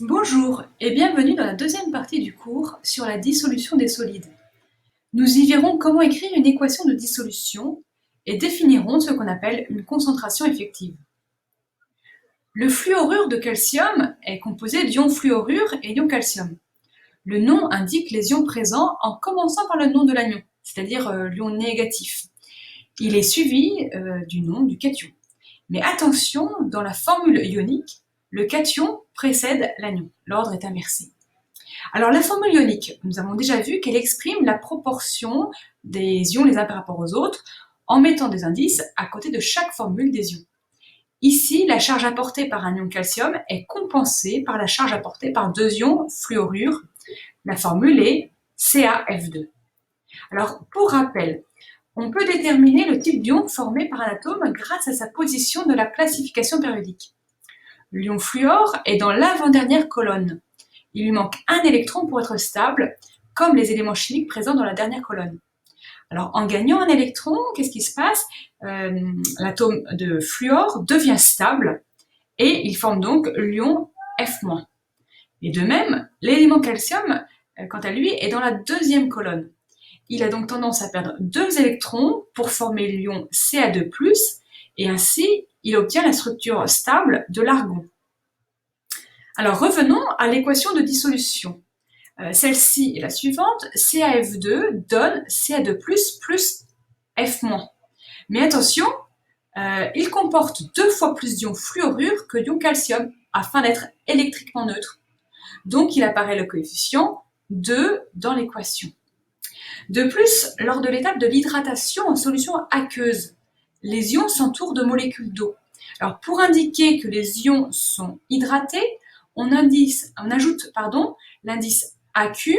Bonjour et bienvenue dans la deuxième partie du cours sur la dissolution des solides. Nous y verrons comment écrire une équation de dissolution et définirons ce qu'on appelle une concentration effective. Le fluorure de calcium est composé d'ions fluorure et d'ions calcium. Le nom indique les ions présents en commençant par le nom de l'anion, c'est-à-dire l'ion négatif. Il est suivi du nom du cation. Mais attention, dans la formule ionique, le cation précède l'anion. L'ordre est inversé. Alors la formule ionique, nous avons déjà vu qu'elle exprime la proportion des ions les uns par rapport aux autres en mettant des indices à côté de chaque formule des ions. Ici, la charge apportée par un ion calcium est compensée par la charge apportée par deux ions fluorure. La formule est CaF2. Alors pour rappel, on peut déterminer le type d'ion formé par un atome grâce à sa position de la classification périodique. L'ion fluor est dans l'avant-dernière colonne. Il lui manque un électron pour être stable, comme les éléments chimiques présents dans la dernière colonne. Alors, en gagnant un électron, qu'est-ce qui se passe? L'atome de fluor devient stable et il forme donc l'ion F-. Et de même, l'élément calcium, quant à lui, est dans la deuxième colonne. Il a donc tendance à perdre deux électrons pour former l'ion Ca2+, et ainsi, il obtient la structure stable de l'argon. Alors revenons à l'équation de dissolution. Celle-ci est la suivante, CaF2 donne Ca2+, plus F-. Mais attention, il comporte 2 fois plus d'ions fluorure que d'ions calcium, afin d'être électriquement neutre. Donc il apparaît le coefficient 2 dans l'équation. De plus, lors de l'étape de l'hydratation en solution aqueuse, les ions s'entourent de molécules d'eau. Alors pour indiquer que les ions sont hydratés, on ajoute l'indice AQ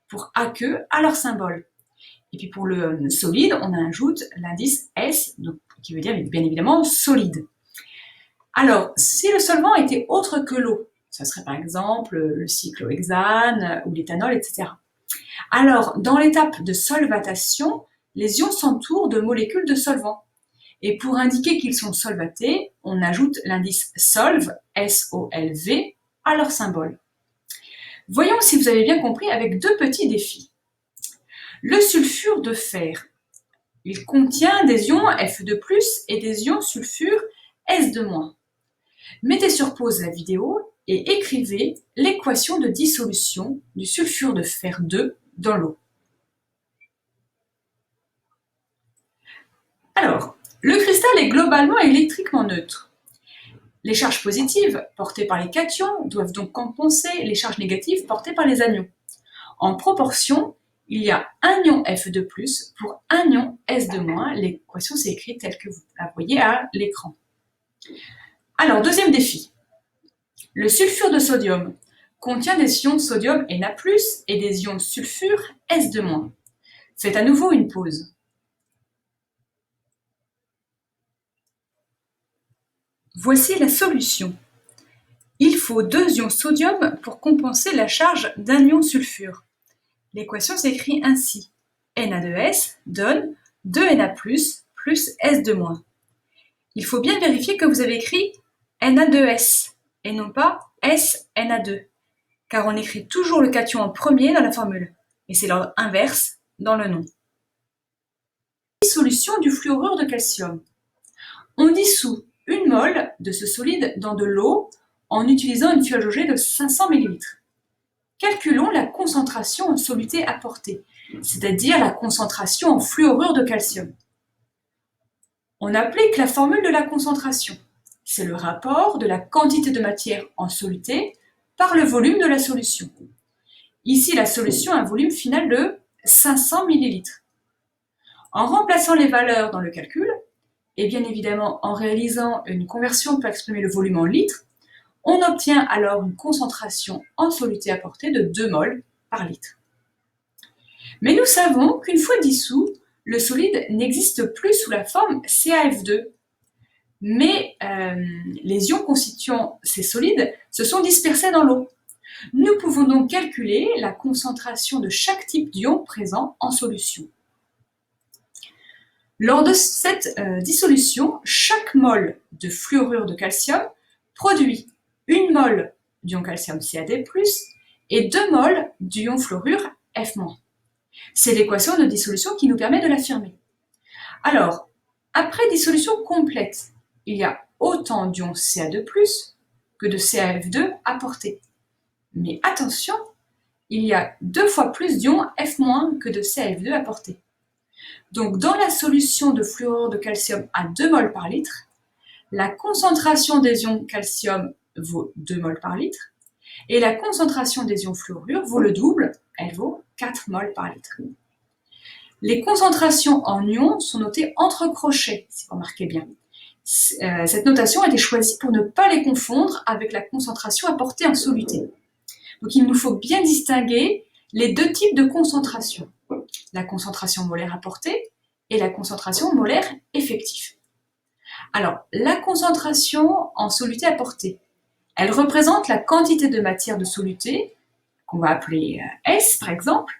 pour aqueux à leur symbole. Et puis pour le solide, on ajoute l'indice S, donc, qui veut dire bien évidemment solide. Alors, si le solvant était autre que l'eau, ça serait par exemple le cyclohexane ou l'éthanol, etc. Alors, dans l'étape de solvatation, les ions s'entourent de molécules de solvant. Et pour indiquer qu'ils sont solvatés, on ajoute l'indice SOLV, S-O-L-V, à leur symbole. Voyons si vous avez bien compris avec deux petits défis. Le sulfure de fer, il contient des ions Fe2+, et des ions sulfure S2-. Mettez sur pause la vidéo et écrivez l'équation de dissolution du sulfure de fer 2 dans l'eau. Alors, le cristal est globalement électriquement neutre. Les charges positives portées par les cations doivent donc compenser les charges négatives portées par les anions. En proportion, il y a un ion Fe2+, pour un ion S2-. L'équation s'est écrite telle que vous la voyez à l'écran. Alors, deuxième défi. Le sulfure de sodium contient des ions sodium Na+, et des ions sulfure S2-. Faites à nouveau une pause. Voici la solution. Il faut deux ions sodium pour compenser la charge d'un ion sulfure. L'équation s'écrit ainsi. Na2S donne 2Na+, plus S2-. Il faut bien vérifier que vous avez écrit Na2S et non pas SNA2, car on écrit toujours le cation en premier dans la formule, et c'est l'ordre inverse dans le nom. Dissolution du fluorure de calcium. On dissout 1 mol de ce solide dans de l'eau en utilisant une fiole jaugée de 500 ml. Calculons la concentration en soluté apportée, c'est-à-dire la concentration en fluorure de calcium. On applique la formule de la concentration. C'est le rapport de la quantité de matière en soluté par le volume de la solution. Ici, la solution a un volume final de 500 ml. En remplaçant les valeurs dans le calcul, et bien évidemment en réalisant une conversion pour exprimer le volume en litres, on obtient alors une concentration en soluté apportée de 2 mol par litre. Mais nous savons qu'une fois dissous, le solide n'existe plus sous la forme CaF2. Mais les ions constituant ces solides se sont dispersés dans l'eau. Nous pouvons donc calculer la concentration de chaque type d'ion présent en solution. Lors de cette dissolution, chaque mol de fluorure de calcium produit 1 mol d'ion calcium CaD+, et 2 moles d'ion fluorure F-. C'est l'équation de dissolution qui nous permet de l'affirmer. Alors, après dissolution complète, il y a autant d'ions Ca2+, que de CaF2 apportés. Mais attention, il y a 2 fois plus d'ions F- que de CaF2 apportés. Donc, dans la solution de fluorure de calcium à 2 moles par litre, la concentration des ions calcium vaut 2 moles par litre, et la concentration des ions fluorure vaut le double, elle vaut 4 moles par litre. Les concentrations en ions sont notées entre crochets, si vous remarquez bien. Cette notation a été choisie pour ne pas les confondre avec la concentration apportée en soluté. Donc il nous faut bien distinguer les deux types de concentration, la concentration molaire apportée et la concentration molaire effective. Alors, la concentration en soluté apportée, elle représente la quantité de matière de soluté, qu'on va appeler S par exemple,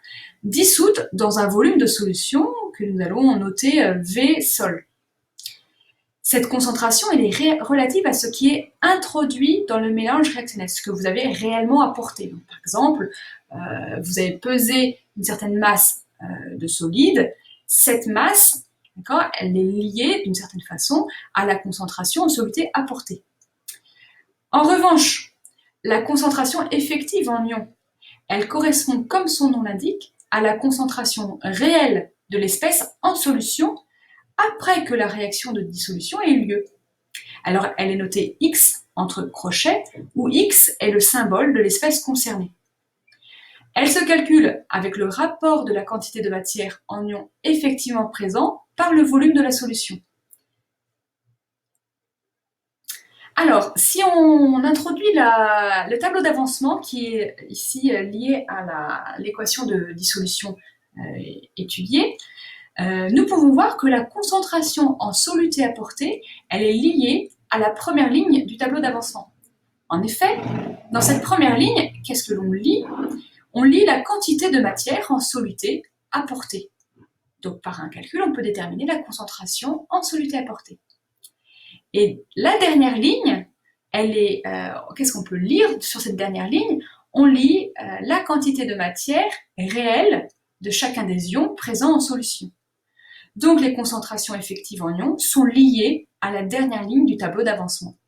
dissoute dans un volume de solution que nous allons noter V sol. Cette concentration elle est relative à ce qui est introduit dans le mélange réactionnel, ce que vous avez réellement apporté. Donc, par exemple, vous avez pesé une certaine masse de solide, cette masse, elle est liée d'une certaine façon à la concentration en soluté apportée. En revanche, la concentration effective en ion, elle correspond, comme son nom l'indique, à la concentration réelle de l'espèce en solution après que la réaction de dissolution ait eu lieu. Alors, elle est notée X entre crochets, où X est le symbole de l'espèce concernée. Elle se calcule avec le rapport de la quantité de matière en ion effectivement présent par le volume de la solution. Alors, si on introduit le tableau d'avancement qui est ici lié à l'équation de dissolution étudiée, nous pouvons voir que la concentration en soluté apportée, elle est liée à la première ligne du tableau d'avancement. En effet, dans cette première ligne, qu'est-ce que l'on lit ? On lit la quantité de matière en soluté apportée. Donc, par un calcul, on peut déterminer la concentration en soluté apportée. Et la dernière ligne, qu'est-ce qu'on peut lire sur cette dernière ligne ? On lit la quantité de matière réelle de chacun des ions présents en solution. Donc les concentrations effectives en ions sont liées à la dernière ligne du tableau d'avancement.